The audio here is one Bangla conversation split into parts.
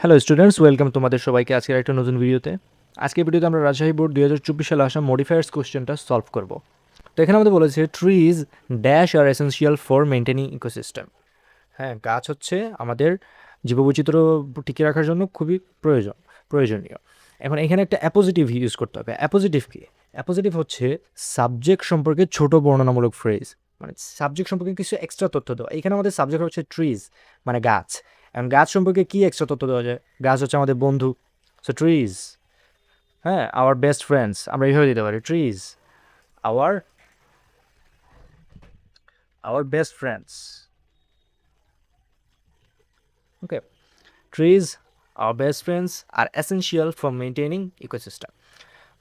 হ্যালো স্টুডেন্টস, ওয়েলকাম তোমাদের সবাইকে আজকের একটা নতুন ভিডিওতে। আজকের ভিডিওতে আমরা রাজশাহী বোর্ড 2024 সালে আসা মডিফায়ার্স কোশ্চেনটা সলভ করব। তো এখানে আমাদের বলেছে trees dash are essential for maintaining ecosystem. হ্যাঁ, গাছ হচ্ছে আমাদের জীববৈচিত্র্য টিকিয়ে রাখার জন্য খুবই প্রয়োজনীয়। এখন এখানে একটা অ্যাপোজিটিভ ইউজ করতে হবে। অ্যাপোজিটিভ কি? অ্যাপোজিটিভ হচ্ছে সাবজেক্ট সম্পর্কে ছোট বর্ণনামূলক ফ্রেজ, মানে সাবজেক্ট সম্পর্কে কিছু এক্সট্রা তথ্য দেওয়া। এখানে আমাদের সাবজেক্ট হচ্ছে ট্রিজ, মানে গাছ। এখন গাছ সম্পর্কে কি এক্সট্রা তথ্য দেওয়া যায়? গাছ হচ্ছে আমাদের বন্ধু, সো ট্রিজ। হ্যাঁ, আওয়ার বেস্ট ফ্রেন্ডস, আমরা এইভাবে দিতে পারি trees our our best friends. Okay, trees, our best friends, are essential for maintaining ecosystem.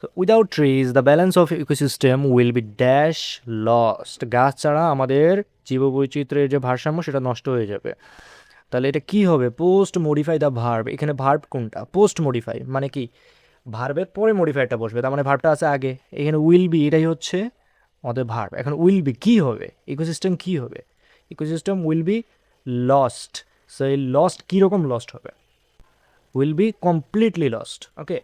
So without trees, the balance of ecosystem will be dash lost. গাছ ছাড়া আমাদের জীববৈচিত্র্যের যে ভারসাম্য সেটা নষ্ট হয়ে যাবে। তাহলে এটা কি হবে? Post modify the verb. এখানে ভার্ব কোনটা? পোস্ট মডিফাই মানে কি? ভার্বের পরে মডিফাইটা বসবে, তার মানে ভার্বটা আছে আগে। এখানে উইল বি, এটাই হচ্ছে আমাদের ভার্ব। এখন উইল বি কি হবে? ইকোসিস্টেম কি হবে? Ecosystem will be lost. So এই লস্ট কীরকম লস্ট হবে? will be completely lost. Okay,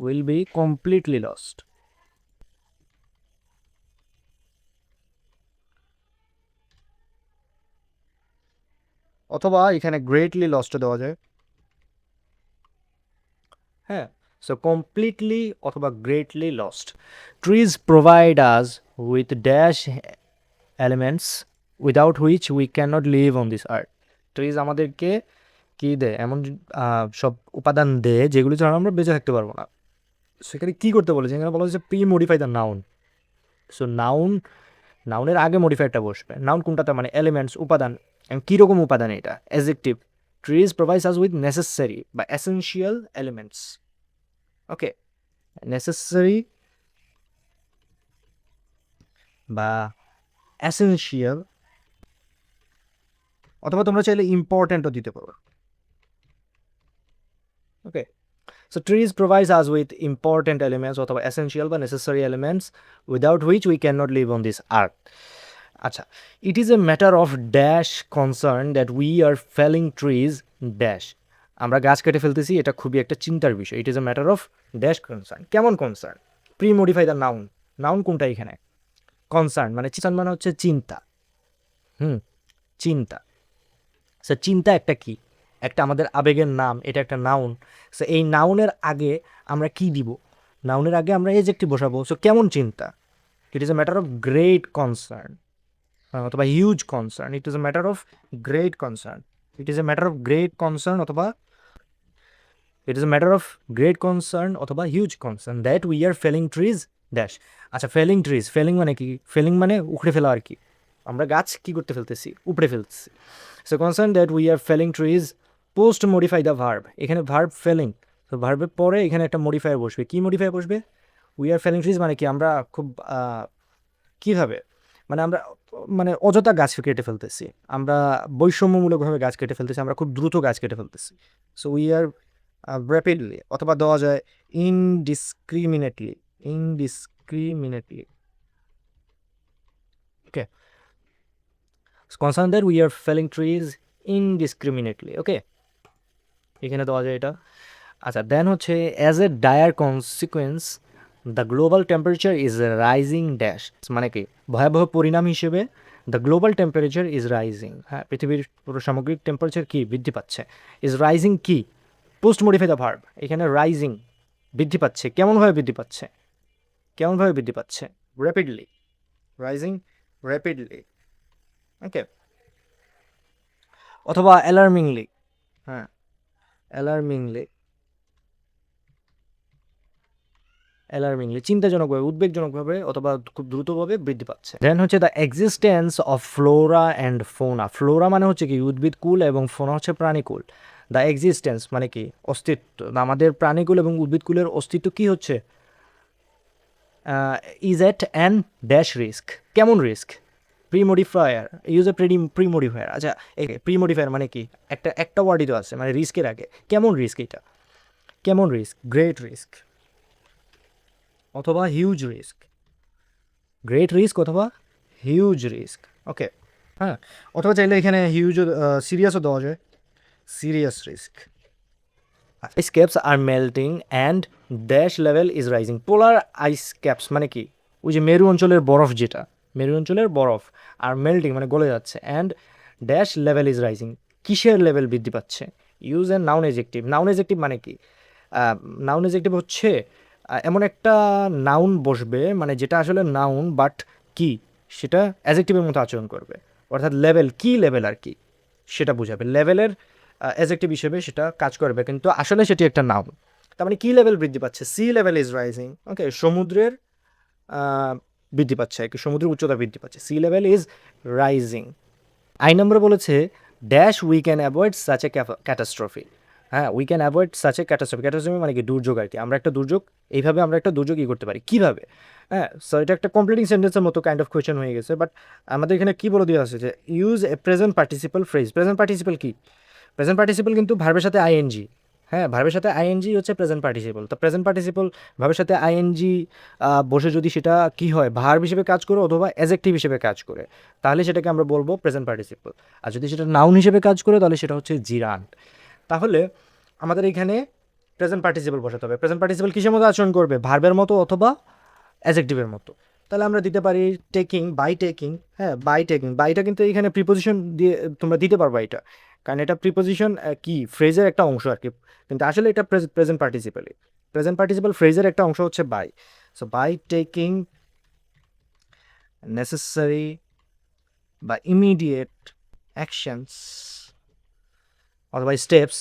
will be completely lost. অথবা এখানে গ্রেটলি লস্ট দেওয়া যায়। হ্যাঁ, সো কমপ্লিটলি অথবা greatly lost. Trees provide us with dash elements without which we can not live on this earth. Trees আমাদেরকে কী দেয়? এমন সব উপাদান দেয় যেগুলো ছাড়া আমরা বেঁচে থাকতে পারবো না। সেখানে কী করতে বলেছে? এখানে বলা হচ্ছে pre modify the noun. So নাউনের আগে মডিফায়ারটা বসবে। নাউন কোনটাতে? মানে এলিমেন্টস, উপাদান। কীরকম উপাদান এটা? Adjective. Trees provides us with necessary বা এসেনশিয়াল এলিমেন্টস। ওকে, নেসেসারি বা এসেনশিয়াল, অথবা তোমরা চাইলে ইম্পর্ট্যান্টও দিতে পারো। Okay, so trees provides us with important elements অথবা এসেনশিয়াল বা necessary elements without which we can not live on this earth. আচ্ছা, it is a matter of dash concern that we are felling trees dash. আমরা গাছ কেটে ফেলতেছি, এটা খুবই একটা চিন্তার বিষয়। It is a matter of dash concern. কেমন concern? Pre modify the noun. Noun কোনটা এখানে? কনসার্ন মানে হচ্ছে চিন্তা। চিন্তা। সো চিন্তা একটা কি? একটা আমাদের আবেগের নাম, এটা একটা নাউন। সো এই নাউনের আগে আমরা কি দিব? নাউনের আগে আমরা এডজেক্টিভ বসাবো। সো কেমন চিন্তা? It is a matter of great concern অথবা huge concern. It is a matter of great concern. It is a matter of great concern অথবা it is a matter of great concern অথবা huge concern that we are felling trees dash. আচ্ছা, ফেলিং ট্রিজ, ফেলিং মানে কি? ফেলিং মানে উখড়ে ফেলা আর কি। আমরা গাছ কি করতে ফেলতেছি? উপড়ে ফেলতেছি। So concern that we are felling trees post modify the verb. এখানে ভার্ব ফেলিং, তো ভার্বের পরে এখানে একটা মডিফায়ার বসবে। কি মডিফায়ার বসবে? উই আর ফেলিং ট্রিজ মানে কি? আমরা খুব কীভাবে, মানে আমরা অযথা গাছ কেটে ফেলতেছি, আমরা বৈষম্যমূলকভাবে গাছ কেটে ফেলতেছি, আমরা খুব দ্রুত গাছ কেটে ফেলতেছি। সো উই আর র্যাপিডলি, অথবা দেওয়া যায় indiscriminately. Indiscriminately. Okay, concern that we are felling trees indiscriminately. Okay, এখানে দেওয়া যায় এটা। আচ্ছা, দেন হচ্ছে as a dire consequence the global temperature is rising dash. মানে কি? ভয়াবহ পরিণাম হিসেবে the global temperature is rising. হ্যাঁ, পৃথিবীর পুরো সামগ্রিক টেম্পারেচার কি? বৃদ্ধি পাচ্ছে। ইজ রাইজিং কি? Post modify the verb. এখানে রাইজিং, বৃদ্ধি পাচ্ছে। কেমনভাবে বৃদ্ধি পাচ্ছে? কেমনভাবে বৃদ্ধি পাচ্ছে? র্যাপিডলি। Rising rapidly. ওকে, অথবা অ্যালার্মিংলি। হ্যাঁ, অ্যালার্মিংলি। অ্যালার্মিংলি, চিন্তাজনকভাবে, উদ্বেগজনকভাবে অথবা খুব দ্রুতভাবে বৃদ্ধি পাচ্ছে। দেন হচ্ছে the existence of flora and fauna. Flora মানে হচ্ছে কি? উদ্ভিদকুল, এবং ফোনা হচ্ছে প্রাণীকুল। দ্য এক্সিস্টেন্স মানে কি? অস্তিত্ব। আমাদের প্রাণীকুল এবং উদ্ভিদকুলের অস্তিত্ব কি হচ্ছে? Is at an dash risk. কেমন risk? Premodifier, use a premodifier. আচ্ছা, প্রিমোডিফায়ার মানে কি? একটা ওয়ার্ডই তো আছে, মানে রিস্কের আগে। কেমন রিস্ক এটা? কেমন রিস্ক? গ্রেট রিস্ক অথবা হিউজ রিস্ক। গ্রেট রিস্ক অথবা হিউজ রিস্ক। ওকে, হ্যাঁ, অথবা চাইলে এখানে হিউজ সিরিয়াসও দেওয়া যায়। Serious risk. ice caps are melting and dash level is rising. polar ice caps মানে কি, ওই যে মেরু অঞ্চলের বরফ, যেটা মেরু অঞ্চলের বরফ আর মেল্টিং মানে গলে যাচ্ছে, and dash level is rising, কিসের লেভেল বৃদ্ধি পাচ্ছে? Use and noun adjective. Noun adjective মানে কি? নাউন এজেক্টিভ হচ্ছে এমন একটা নাউন বসবে মানে যেটা আসলে নাউন বাট কি সেটা অ্যাজেক্টিভের মতো আচরণ করবে, অর্থাৎ লেভেল কি লেভেল আর কি সেটা বোঝাবে, লেভেলের অ্যাজেক্টিভ হিসেবে সেটা কাজ করবে, কিন্তু আসলে সেটি একটা নাউন। তার মানে কি লেভেল বৃদ্ধি পাচ্ছে? Sea level is rising. Okay, সমুদ্রের বৃদ্ধি পাচ্ছে, কি সমুদ্রের উচ্চতা বৃদ্ধি পাচ্ছে, sea level is rising. I নম্বরে বলেছে dash we can avoid such a catastrophe. হ্যাঁ, we can avoid such a catastrophe. Catastrophe মানে কি? দুর্যোগ আর কি। আমরা একটা দুর্যোগ, এইভাবে আমরা একটা দুর্যোগ করতে পারি কীভাবে? হ্যাঁ, সো এটা একটা কমপ্লিটিং সেন্টেন্সের মতো কাইন্ড অফ কোয়েশ্চেন হয়ে গেছে, বাট আমাদের এখানে কী বলে দেওয়া আছে যে use a present participle phrase. Present participle কি? প্রেজেন্ট পার্টিসিপাল কিন্তু ভার্বের সাথে আইএনজি। হ্যাঁ, ভার্বের সাথে আইএনজি হচ্ছে প্রেজেন্ট পার্টিসিপাল। তো প্রেজেন্ট পার্টিসিপাল ভার্বের সাথে আইএনজি বসে যদি সেটা কি হয়, ভার্ব হিসেবে কাজ করে অথবা অ্যাজেক্টিভ হিসেবে কাজ করে, তাহলে সেটাকে আমরা বলবো প্রেজেন্ট পার্টিসিপাল। আর যদি সেটা নাউন হিসেবে কাজ করে তাহলে সেটা হচ্ছে জিরান্ড। তাহলে আমাদের এখানে প্রেজেন্ট পার্টিসিপাল বসাতে হবে। প্রেজেন্ট পার্টিসিপাল কিসের মতো আচরণ করবে? ভার্বের মতো অথবা অ্যাজেক্টিভের মতো। তাহলে আমরা দিতে পারি টেকিং, বাই টেকিং। হ্যাঁ, বাই টেকিং, বাইটা কিন্তু এখানে প্রিপোজিশন দিয়ে তোমরা দিতে পারবা এটা, কারণ এটা প্রিপোজিশন কি ফ্রেজের একটা অংশ আর কি, কিন্তু আসলে এটা প্রেজেন্ট পার্টিসিপালই। প্রেজেন্ট পার্টিসিপাল ফ্রেজের একটা অংশ হচ্ছে by. So by taking necessary বা ইমিডিয়েট অ্যাকশনস অথবা steps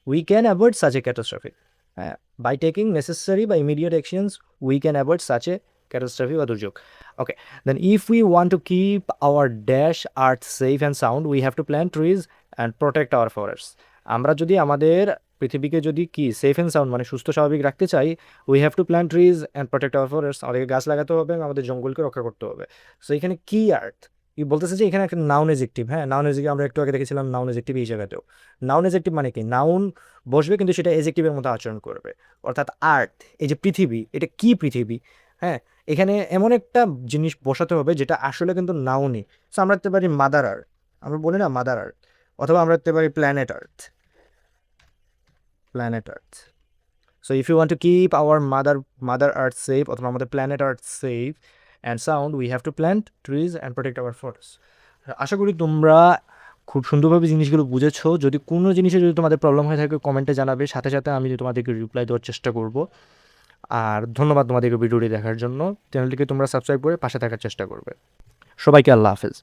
we can avoid such a catastrophe. হ্যাঁ, বাই টেকিং নেসেসারি বা immediate actions we can avoid such a catastrophe বা দুর্যোগ। Okay, then if we want to keep our dash earth safe and sound, we have to plant trees and protect our forests. আমরা যদি আমাদের পৃথিবীকে যদি কি সেফ অ্যান্ড সাউন্ড মানে সুস্থ স্বাভাবিক রাখতে চাই, we have to plant trees and protect our forest. আমাদেরকে গাছ লাগাতে হবে এবং আমাদের জঙ্গলকে রক্ষা করতে হবে। সো এখানে কি আর্থ বলতেছে যে এখানে একটা নাউন এজেক্টিভ। হ্যাঁ, নাউন এজেক্টিভ আমরা একটু আগে দেখেছিলাম নাউন এজেক্টিভ এই জায়গাতেও। নাউন এজেক্টিভ মানে কি? নাউন বসবে কিন্তু সেটা এজেক্টিভের মতো আচরণ করবে, অর্থাৎ আর্থ, এই যে পৃথিবী, এটা কি পৃথিবী? হ্যাঁ, এখানে এমন একটা জিনিস বসাতে হবে যেটা আসলে কিন্তু নাউনই। সো আমরা দিতে পারি মাদার আর্থ, আমরা বলি না মাদার আর্থ, অথবা আমরা দিতে পারি planet earth, planet earth. So if you want to keep our mother earth safe অথবা আমাদের planet earth safe and sound, we have to plant trees and protect our forest. আশা করি তোমরা খুব সুন্দরভাবে জিনিসগুলো বুঝেছো। যদি কোনো জিনিসে যদি তোমাদের প্রবলেম হয়ে থাকে কমেন্টে জানাবে, সাথে সাথে আমি তোমাদেরকে রিপ্লাই দেওয়ার চেষ্টা করব। আর ধন্যবাদ তোমাদেরকে ভিডিওটি দেখার জন্য। চ্যানেলটিকে তোমরা সাবস্ক্রাইব করে পাশে থাকার চেষ্টা করবে। সবাইকে আল্লাহ হাফেজ।